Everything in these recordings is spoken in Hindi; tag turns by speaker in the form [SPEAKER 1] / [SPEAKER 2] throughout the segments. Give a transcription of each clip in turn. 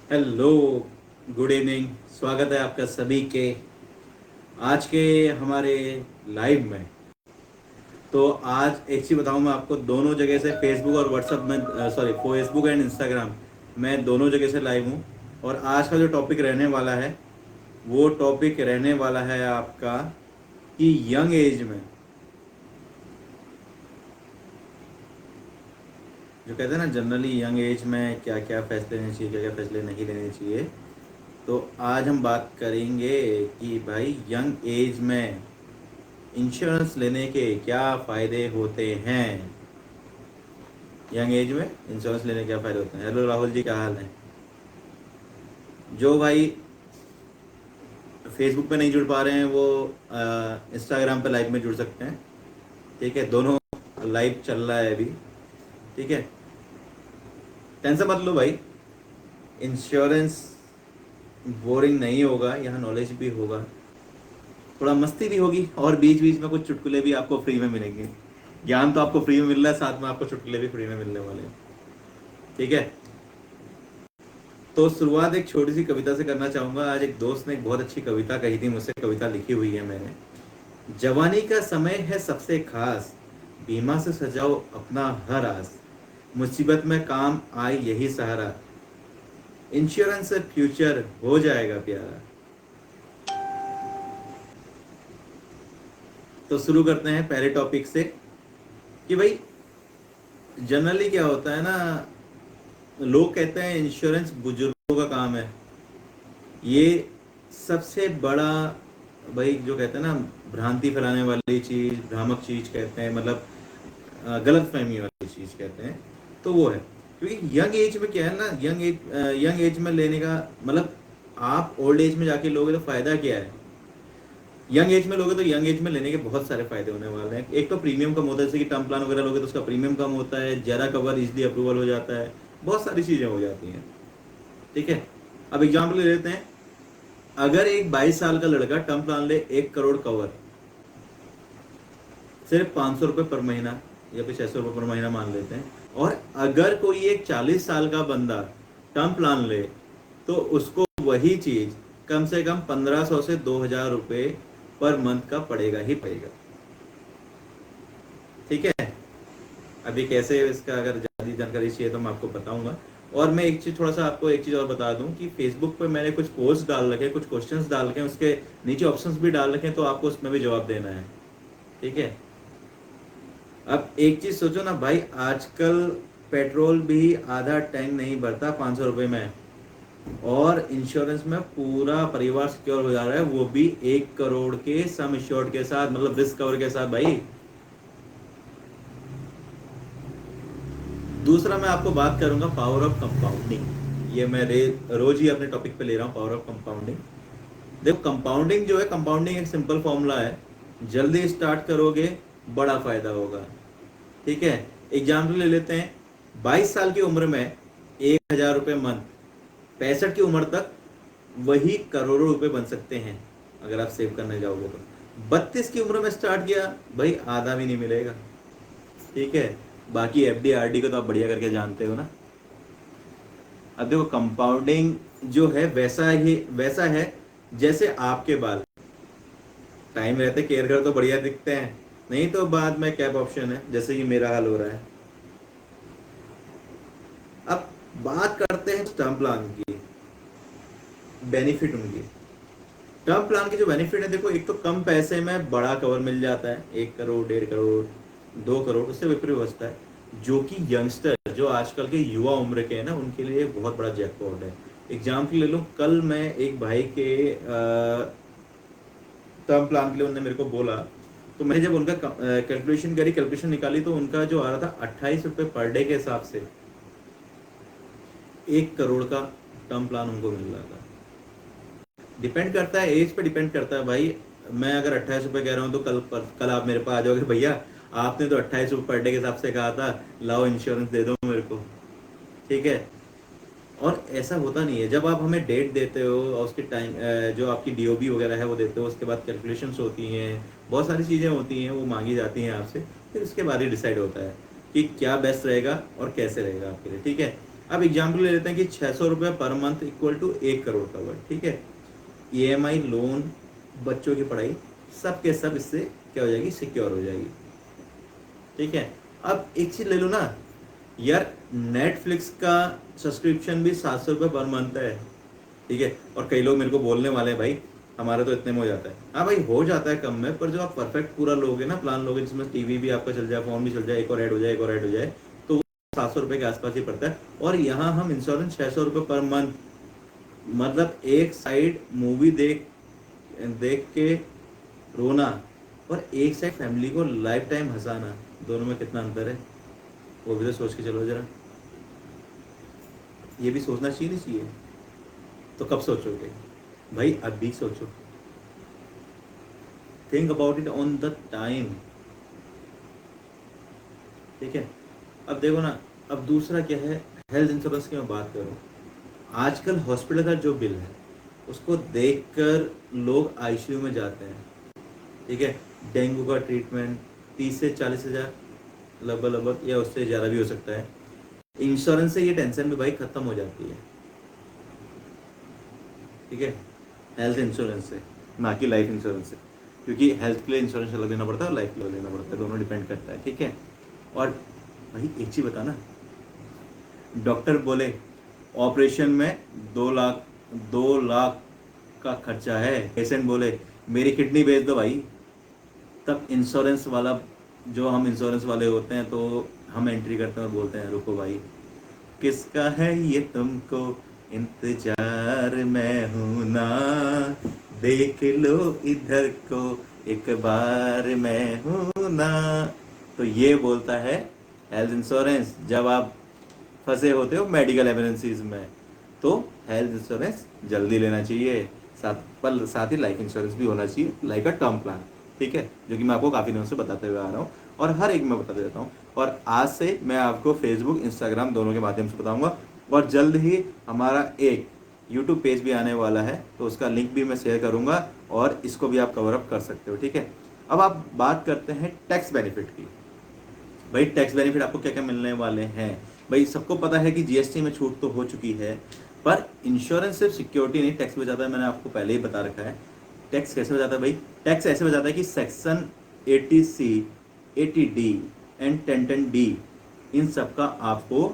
[SPEAKER 1] Hello, good evening. स्वागत है आपका सभी के आज के हमारे लाइव में। तो आज एक चीज़ बताऊं मैं आपको, दोनों जगह से फेसबुक और व्हाट्सअप में, सॉरी, फेसबुक एंड इंस्टाग्राम, मैं दोनों जगह से लाइव हूं। और आज का जो टॉपिक रहने वाला है वो टॉपिक रहने वाला है आपका कि यंग एज में, जो कहते हैं ना जनरली यंग एज में क्या क्या फैसले लेने चाहिए, क्या क्या फैसले नहीं लेने चाहिए। तो आज हम बात करेंगे कि भाई यंग एज में इंश्योरेंस लेने के क्या फ़ायदे होते हैं। यंग एज में इंश्योरेंस लेने के क्या फ़ायदे होते हैं। हेलो राहुल जी, क्या हाल है। जो भाई फेसबुक पे नहीं जुड़ पा रहे हैं वो इंस्टाग्राम पे लाइव में जुड़ सकते हैं। ठीक है, दोनों लाइव चल रहा है अभी। ठीक है, टेंशन मत लो भाई। इंश्योरेंस बोरिंग नहीं होगा, यहाँ नॉलेज भी होगा, थोड़ा मस्ती भी होगी, और बीच बीच में कुछ चुटकुले भी आपको फ्री में मिलेंगे। ज्ञान तो आपको फ्री में मिल रहा है, साथ में आपको चुटकुले भी फ्री में मिलने वाले हैं। ठीक है, तो शुरुआत एक छोटी सी कविता से करना चाहूंगा। आज एक दोस्त ने एक बहुत अच्छी कविता कही थी मुझसे, कविता लिखी हुई है मैंने। जवानी का समय है सबसे खास, बीमा से सजाओ अपना हर आस, मुसीबत में काम आए यही सहारा, इंश्योरेंस से फ्यूचर हो जाएगा प्यारा। तो शुरू करते हैं पहले टॉपिक से कि भाई जनरली क्या होता है ना, लोग कहते हैं इंश्योरेंस बुजुर्गों का काम है। ये सबसे बड़ा, भाई जो कहते हैं ना, भ्रांति फैलाने वाली चीज़, भ्रामक चीज़ कहते हैं, मतलब गलत फहमी वाली चीज़ कहते हैं। तो वो है, क्योंकि यंग एज में क्या है ना, यंग एज में लेने का मतलब, आप ओल्ड एज में जाके लोगे तो फ़ायदा क्या है। यंग एज में लोगे तो यंग एज में लेने के बहुत सारे फायदे होने वाले हैं। एक तो प्रीमियम कम होता है, जैसे कि टर्म प्लान वगैरह लोगे तो उसका प्रीमियम कम होता है, ज़्यादा कवर इजीली अप्रूवल हो जाता है, बहुत सारी चीज़ें हो जाती हैं। ठीक है, अब एग्जाम्पल ले लेते हैं। अगर एक 22 साल का लड़का टर्म प्लान ले, 1 करोड़ कवर, सिर्फ 500 रुपये पर महीना या फिर 600 रुपये पर महीना मान लेते हैं। और अगर कोई एक 40 साल का बंदा टर्म प्लान ले तो उसको वही चीज कम से कम 1500 से 2000 रुपये पर मंथ का पड़ेगा ही पड़ेगा। ठीक है, अभी कैसे इसका अगर ज़्यादा जानकारी चाहिए तो मैं आपको बताऊंगा। और मैं एक चीज़, थोड़ा सा आपको एक चीज़ और बता दूं कि फेसबुक पे मैंने कुछ पोस्ट डाल रखे, कुछ क्वेश्चंस डाल रखे, उसके नीचे ऑप्शंस भी डाल रखे हैं, तो आपको उसमें भी जवाब देना है। ठीक है, अब एक चीज सोचो ना भाई, आजकल पेट्रोल भी आधा टैंक नहीं भरता 500 रुपये में, और इंश्योरेंस में पूरा परिवार सिक्योर हो जा रहा है, वो भी 1 करोड़ के सम इंश्योर्ड के साथ, मतलब रिस्क कवर के साथ भाई। दूसरा मैं आपको बात करूंगा पावर ऑफ कंपाउंडिंग। ये मैं रोज ही अपने टॉपिक पे ले रहा हूँ, पावर ऑफ कंपाउंडिंग। देखो, कंपाउंडिंग जो है, कंपाउंडिंग एक सिंपल फॉर्मूला है। जल्दी स्टार्ट करोगे बड़ा फायदा होगा। ठीक है, एग्जाम्पल ले लेते हैं। 22 साल की उम्र में 1000 रुपये मंथ, 65 की उम्र तक वही करोड़ों रुपए बन सकते हैं अगर आप सेव करने जाओगे तो। 32 की उम्र में स्टार्ट किया, भाई आधा भी नहीं मिलेगा। ठीक है, बाकी एफडी आरडी को तो आप बढ़िया करके जानते हो ना। अब देखो, कंपाउंडिंग जो है वैसा है जैसे आपके बाल, टाइम रहते केयर कर तो बढ़िया दिखते हैं, नहीं तो बाद में कैप ऑप्शन है, जैसे कि मेरा हाल हो रहा है। अब बात करते हैं टर्म प्लान की, बेनिफिट उनकी। टर्म प्लान के जो बेनिफिट है, देखो, एक तो कम पैसे में बड़ा कवर मिल जाता है, 1 करोड़, 1.5 करोड़, 2 करोड़, उससे विपरीत बचता है, जो कि यंगस्टर, जो आजकल के युवा उम्र के हैं ना, उनके लिए बहुत बड़ा जैकपॉट है। एग्जाम्पल ले लो, कल मैं एक भाई के टर्म प्लान के लिए उन्होंने मेरे को बोला, तो मैंने जब उनका कैलकुलेशन करी, कैलकुलेशन निकाली, तो उनका जो आ रहा था 28 रुपये पर डे के हिसाब से 1 करोड़ का टर्म प्लान उनको मिल रहा था। डिपेंड करता है, एज पे डिपेंड करता है भाई। मैं अगर 28 रुपये कह रहा हूँ तो कल आप मेरे पास आ जाओगे, भैया आपने तो 28 रुपये पर डे के हिसाब से कहा था, लाओ इंश्योरेंस दे दो मेरे को। ठीक है, और ऐसा होता नहीं है। जब आप हमें डेट देते हो और उसके टाइम, जो आपकी डीओबी वगैरह है वो देते हो, उसके बाद कैलकुलेशंस होती हैं, बहुत सारी चीज़ें होती हैं, वो मांगी जाती हैं आपसे, फिर उसके बाद ही डिसाइड होता है कि क्या बेस्ट रहेगा और कैसे रहेगा आपके लिए। ठीक है, अब एग्जाम्पल ले लेते हैं कि 600 रुपये per month equal to 1 crore cover, ठीक है। ईएमआई, लोन, बच्चों की पढ़ाई, सब के सब इससे क्या हो जाएगी, सिक्योर हो जाएगी, ठीक है। अब एक चीज ले लो ना यार, नेटफ्लिक्स का सब्सक्रिप्शन भी 700 रुपये पर मंथ है, ठीक है। और कई लोग मेरे को बोलने वाले हैं भाई हमारा तो इतने में हो जाता है। हाँ भाई हो जाता है कम में, पर जो आप परफेक्ट पूरा लोगे ना, प्लान लोगे जिसमें टीवी भी आपका चल जाए, फोन भी चल जाए, एक और ऐड हो जाए, एक और ऐड हो जाए, तो 700 रुपये के आसपास ही पड़ता है। और यहाँ हम इंश्योरेंस 600 रुपये पर मंथ, मतलब एक साइड मूवी देख देख के रोना और एक साइड फैमिली को लाइफ टाइम हंसाना, दोनों में कितना अंतर है, वो भी तो सोच के चलो जरा। ये भी सोचना चाहिए नहीं चाहिए? तो कब सोचोगे भाई? अभी सोचो, think about it on the time, ठीक है। अब देखो ना, अब दूसरा क्या है, हेल्थ इंश्योरेंस की मैं बात करूँ, आजकल हॉस्पिटल का जो बिल है उसको देखकर लोग आईसीयू में जाते हैं, ठीक है। डेंगू का ट्रीटमेंट 30 से 40 हज़ार लगभग या उससे ज़्यादा भी हो सकता है। इंश्योरेंस से ये टेंशन भी भाई खत्म हो जाती है, ठीक है, हेल्थ इंश्योरेंस से, ना कि लाइफ इंश्योरेंस से, क्योंकि हेल्थ के लिए इंश्योरेंस अलग लेना पड़ता है और लाइफ के लिए लेना पड़ता है, दोनों डिपेंड करता है, ठीक है। और भाई एक चीज़ बता ना, डॉक्टर बोले ऑपरेशन में 2 लाख, 2 लाख का खर्चा है, पेशेंट बोले मेरी किडनी बेच दो भाई, तब इंश्योरेंस वाला, जो हम इंश्योरेंस वाले होते हैं तो हम एंट्री करते हैं और बोलते हैं रुको भाई, किसका है ये तुमको इंतजार मैं हूं ना, देख लो इधर को एक बार मैं हूं ना। तो ये बोलता है हेल्थ इंश्योरेंस, जब आप फंसे होते हो मेडिकल इमरजेंसीज में, तो हेल्थ इंश्योरेंस जल्दी लेना चाहिए, साथ ही लाइफ इंश्योरेंस भी होना चाहिए, लाइक अ टर्म प्लान, ठीक है, जो कि मैं आपको काफ़ी दिनों से बताते हुए आ रहा हूँ और हर एक में बता देता हूँ। और आज से मैं आपको फेसबुक, इंस्टाग्राम दोनों के माध्यम से बताऊंगा, और जल्द ही हमारा एक यूट्यूब पेज भी आने वाला है, तो उसका लिंक भी मैं शेयर करूंगा और इसको भी आप कवर अप कर सकते हो, ठीक है। अब आप बात करते हैं टैक्स बेनिफिट की। भाई टैक्स बेनिफिट आपको क्या क्या मिलने वाले हैं? भाई सबको पता है कि जीएसटी में छूट तो हो चुकी है, पर इंश्योरेंस सिर्फ सिक्योरिटी नहीं, टैक्स बचाता है, मैंने आपको पहले ही बता रखा है। टैक्स कैसे बचाता है भाई? टैक्स ऐसे बचाता है कि section 80C, 80D and 1010D, इन सब का आपको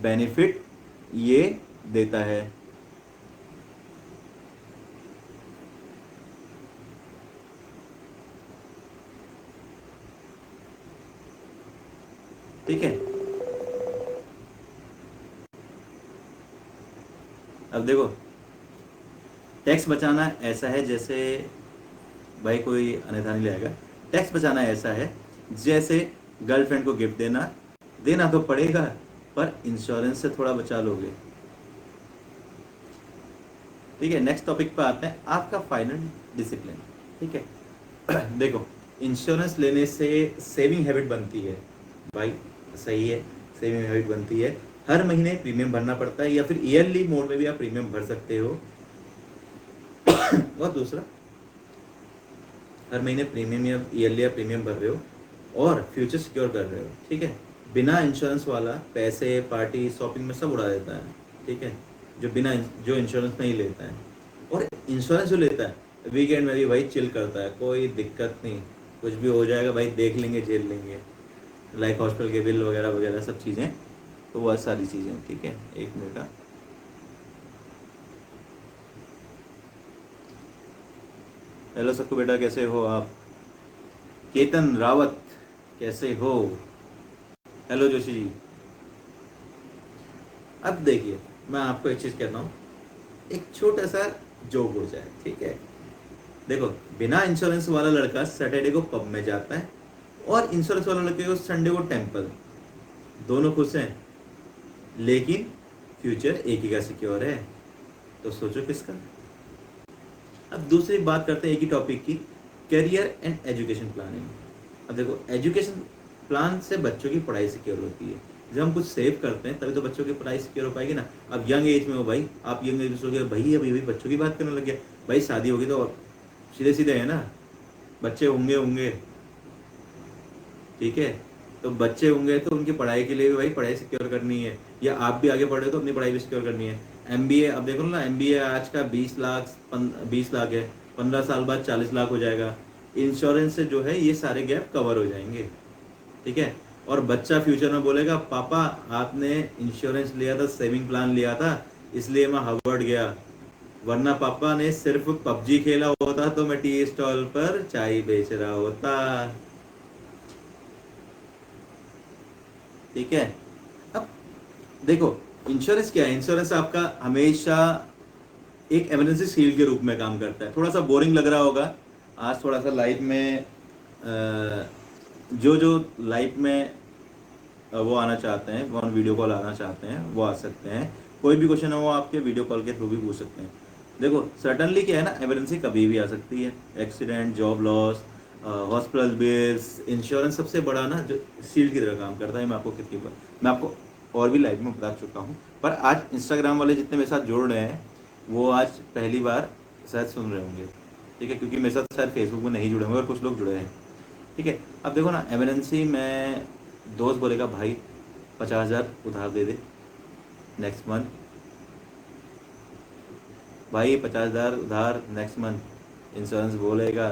[SPEAKER 1] बेनिफिट ये देता है, ठीक है। अब देखो, टैक्स बचाना ऐसा है जैसे, भाई कोई अन्यथा नहीं लेगा, टैक्स बचाना ऐसा है जैसे गर्लफ्रेंड को गिफ्ट देना, देना तो पड़ेगा पर इंश्योरेंस से थोड़ा बचा लोगे, ठीक है। नेक्स्ट टॉपिक पे आते हैं, आपका फाइनल डिसिप्लिन, ठीक है। देखो, इंश्योरेंस लेने से सेविंग हैबिट बनती है भाई, सही है, सेविंग हैबिट बनती है, हर महीने प्रीमियम भरना पड़ता है या फिर ईयरली मोड में भी आप प्रीमियम भर सकते हो। और दूसरा, हर महीने प्रीमियम या ईयरली आप प्रीमियम भर रहे हो और फ्यूचर सिक्योर कर रहे हो, ठीक है। बिना इंश्योरेंस वाला पैसे पार्टी शॉपिंग में सब उड़ा देता है, ठीक है, जो इंश्योरेंस नहीं लेता है। और इंश्योरेंस जो लेता है वीकेंड में भी भाई चिल करता है, कोई दिक्कत नहीं, कुछ भी हो जाएगा भाई देख लेंगे, झेल लेंगे, लाइक हॉस्पिटल के बिल वगैरह वगैरह सब चीज़ें, तो वह सारी चीज़ें, ठीक है। एक मिनट का, हेलो सक्कू बेटा, कैसे हो आप? केतन रावत, कैसे हो? हेलो जोशी जी। अब देखिए, मैं आपको एक चीज़ कहता हूँ, एक छोटा सा जोक हो जाए, ठीक है। देखो, बिना इंश्योरेंस वाला लड़का सैटरडे को पब में जाता है और इंश्योरेंस वाला लड़के को संडे को टेम्पल, दोनों खुश हैं, लेकिन फ्यूचर एक ही का सिक्योर है, तो सोचो किसका। अब दूसरी बात करते हैं एक ही टॉपिक की, करियर एंड एजुकेशन प्लानिंग। अब देखो, एजुकेशन प्लान से बच्चों की पढ़ाई सिक्योर होती है, जब हम कुछ सेव करते हैं तभी तो बच्चों की पढ़ाई सिक्योर हो पाएगी ना। अब यंग एज में हो भाई, आप यंग एज में सोचोगे भाई अभी अभी बच्चों की बात करने लग गया, भाई शादी होगी तो सीधे सीधे है ना, बच्चे होंगे होंगे, ठीक है। तो बच्चे होंगे तो उनकी पढ़ाई के लिए भी भाई पढ़ाई सिक्योर करनी है, या आप भी आगे पढ़ रहे हो तो अपनी पढ़ाई भी सिक्योर करनी है। एमबीए अब देखो ना, एमबीए आज का 20 लाख 20 लाख है, 15 साल बाद 40 लाख हो जाएगा। इंश्योरेंस से जो है ये सारे गैप कवर हो जाएंगे, ठीक है। और बच्चा फ्यूचर में बोलेगा पापा आपने इंश्योरेंस लिया था, सेविंग प्लान लिया था, इसलिए मैं हार्वर्ड गया, वरना पापा ने सिर्फ पबजी खेला होता तो मैं टी स्टॉल पर चाय बेच रहा होता। ठीक है। अब देखो, इंश्योरेंस क्या है? इंश्योरेंस आपका हमेशा एक इमरजेंसी शील्ड के रूप में काम करता है। थोड़ा सा बोरिंग लग रहा होगा आज, थोड़ा सा लाइफ में जो जो लाइफ में वो आना चाहते हैं, वो वीडियो कॉल आना चाहते हैं, वो आ सकते हैं। कोई भी क्वेश्चन है वो आपके वीडियो कॉल के थ्रू भी पूछ सकते हैं। देखो सर्टनली क्या है ना, इमरजेंसी कभी भी आ सकती है, accident, job loss, hospital bills. Insurance सबसे बड़ा ना जो शील्ड की तरह काम करता है। मैं आपको और भी लाइव में बता चुका हूँ, पर आज इंस्टाग्राम वाले जितने मेरे साथ जुड़ रहे हैं वो आज पहली बार शायद सुन रहे होंगे, ठीक है, क्योंकि मेरे साथ शायद फेसबुक में नहीं जुड़े होंगे और कुछ लोग जुड़े हैं, ठीक है। अब देखो ना, इमरजेंसी में दोस्त बोलेगा भाई 50,000 उधार दे दे नेक्स्ट मंथ, भाई 50,000 उधार नेक्स्ट मंथ। इंश्योरेंस बोलेगा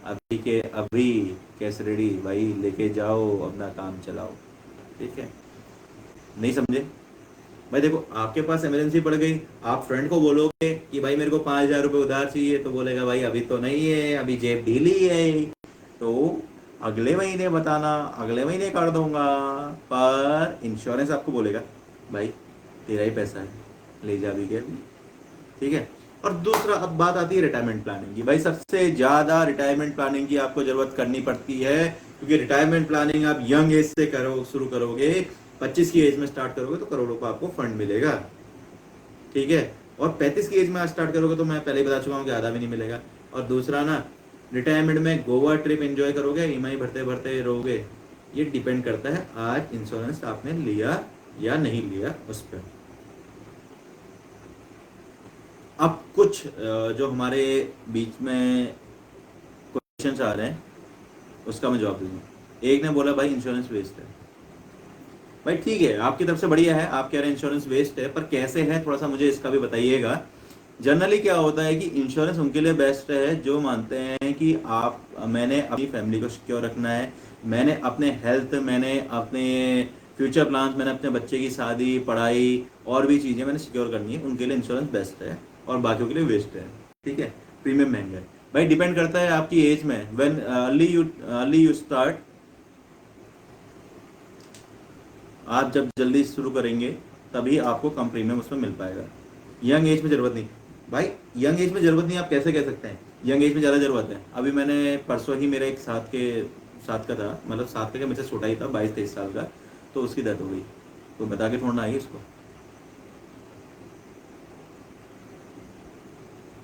[SPEAKER 1] अभी के अभी कैश रेडी भाई, लेके जाओ अपना काम चलाओ, ठीक है। नहीं समझे भाई? देखो आपके पास इमरजेंसी पड़ गई, आप फ्रेंड को बोलोगे कि भाई मेरे को 5,000 रुपये उधार चाहिए, तो बोलेगा भाई अभी तो नहीं है, अभी जेब ढीली है, तो अगले महीने बताना, अगले महीने कर दूंगा। पर इंश्योरेंस आपको बोलेगा भाई तेरा ही पैसा है, ले जा भी गया, ठीक है। और दूसरा, अब बात आती है रिटायरमेंट प्लानिंग की। भाई सबसे ज्यादा रिटायरमेंट प्लानिंग की आपको जरूरत करनी पड़ती है, क्योंकि रिटायरमेंट प्लानिंग आप यंग एज से शुरू करोगे, 25 की एज में स्टार्ट करोगे तो करोड़ों का आपको फंड मिलेगा, ठीक है। और 35 की एज में स्टार्ट करोगे तो मैं पहले ही बता चुका हूँ कि आधा भी नहीं मिलेगा। और दूसरा ना, रिटायरमेंट में गोवा ट्रिप एंजॉय करोगे, ईएमआई भरते भरते रहोगे, ये डिपेंड करता है आज इंश्योरेंस आपने लिया या नहीं लिया उस पर। अब कुछ जो हमारे बीच में क्वेश्चंस आ रहे हैं उसका मैं जवाब दूंगा। एक ने बोला भाई इंश्योरेंस वेस्ट है। भाई ठीक है, आपकी तरफ से बढ़िया है, आप कह रहे हैं इंश्योरेंस वेस्ट है, पर कैसे है थोड़ा सा मुझे इसका भी बताइएगा। जनरली क्या होता है कि इंश्योरेंस उनके लिए बेस्ट है जो मानते हैं कि मैंने अपनी फैमिली को सिक्योर रखना है, मैंने अपने हेल्थ, मैंने अपने फ्यूचर प्लान्स, मैंने अपने बच्चे की शादी, पढ़ाई और भी चीज़ें मैंने सिक्योर करनी है, उनके लिए इंश्योरेंस बेस्ट है और बाकियों के लिए वेस्ट है, ठीक है। प्रीमियम महंगा है भाई, डिपेंड करता है आपकी एज में। व्हेन अर्ली यू स्टार्ट, आप जब जल्दी शुरू करेंगे तभी आपको कम प्रीमियम उसमें मिल पाएगा। यंग एज में जरूरत नहीं भाई, यंग एज में जरूरत नहीं आप कैसे कह सकते हैं? यंग एज में ज़्यादा जरूरत है। अभी मैंने परसों ही, मेरे एक साथ का था, मतलब साथ का क्या, मेरे से छोटा ही था, 22-23 साल का, तो उसकी डेथ हो गई, तो बता के छोड़ना आई उसको।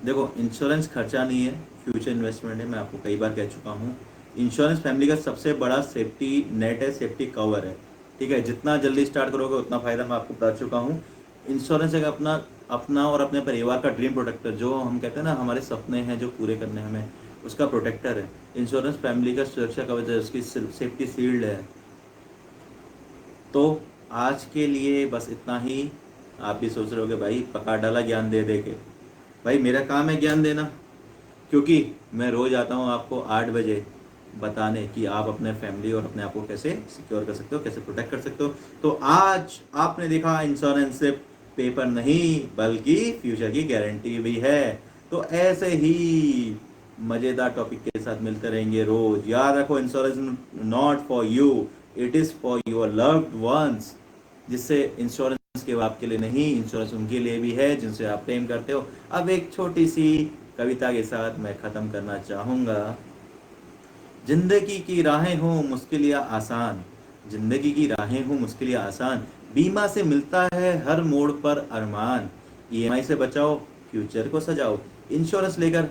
[SPEAKER 1] देखो इंश्योरेंस खर्चा नहीं है, फ्यूचर इन्वेस्टमेंट है, मैं आपको कई बार कह चुका हूँ। इंश्योरेंस फैमिली का सबसे बड़ा सेफ्टी नेट है, सेफ्टी कवर है, ठीक है। जितना जल्दी स्टार्ट करोगे उतना फायदा, मैं आपको बता चुका हूँ। इंश्योरेंस एक अपना अपना और अपने परिवार का ड्रीम प्रोटेक्टर, जो हम कहते हैं ना हमारे सपने हैं जो पूरे करने हैं हमें, उसका प्रोटेक्टर है। इंश्योरेंस फैमिली का सुरक्षा कवच है, उसकी सेफ्टी शील्ड है। तो आज के लिए बस इतना ही। आप भी सोच रहे होगे भाई पका डाला ज्ञान दे दे के। भाई मेरा काम है ज्ञान देना, क्योंकि मैं रोज आता हूँ आपको 8 बजे बताने कि आप अपने फैमिली और अपने आप को कैसे सिक्योर कर सकते हो, कैसे प्रोटेक्ट कर सकते हो। तो आज आपने देखा इंश्योरेंस सिर्फ पेपर नहीं बल्कि फ्यूचर की गारंटी भी है। तो ऐसे ही मजेदार टॉपिक के साथ मिलते रहेंगे रोज। याद रखो, insurance not for you, it is for your loved ones. जिससे इंश्योरेंस केवल आपके लिए नहीं, इंश्योरेंस उनके लिए भी है जिनसे आप प्रेम करते हो। अब एक छोटी सी कविता के साथ मैं खत्म करना चाहूंगा। जिंदगी की राहें हो मुश्किल या आसान, जिंदगी की राहें हो मुश्किल या आसान, बीमा से मिलता है हर मोड़ पर अरमान। ईएमआई से बचाओ, फ्यूचर को सजाओ, इंश्योरेंस लेकर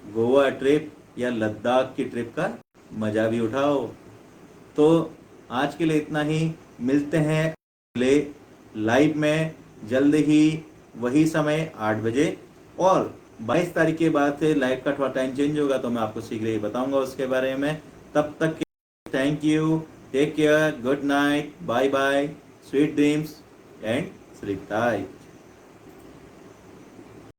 [SPEAKER 1] गोवा ट्रिप या लद्दाख की ट्रिप का मजा भी उठाओ। तो आज के लिए इतना ही, मिलते हैं अगले लाइव में जल्द ही, वही समय 8 बजे। और 22 तारीख के बाद से लाइव का थोड़ा टाइम चेंज होगा, तो मैं आपको शीघ्र ही बताऊंगा उसके बारे में। तब तक thank you, take care, good night, bye bye, sweet dreams and sleep tight.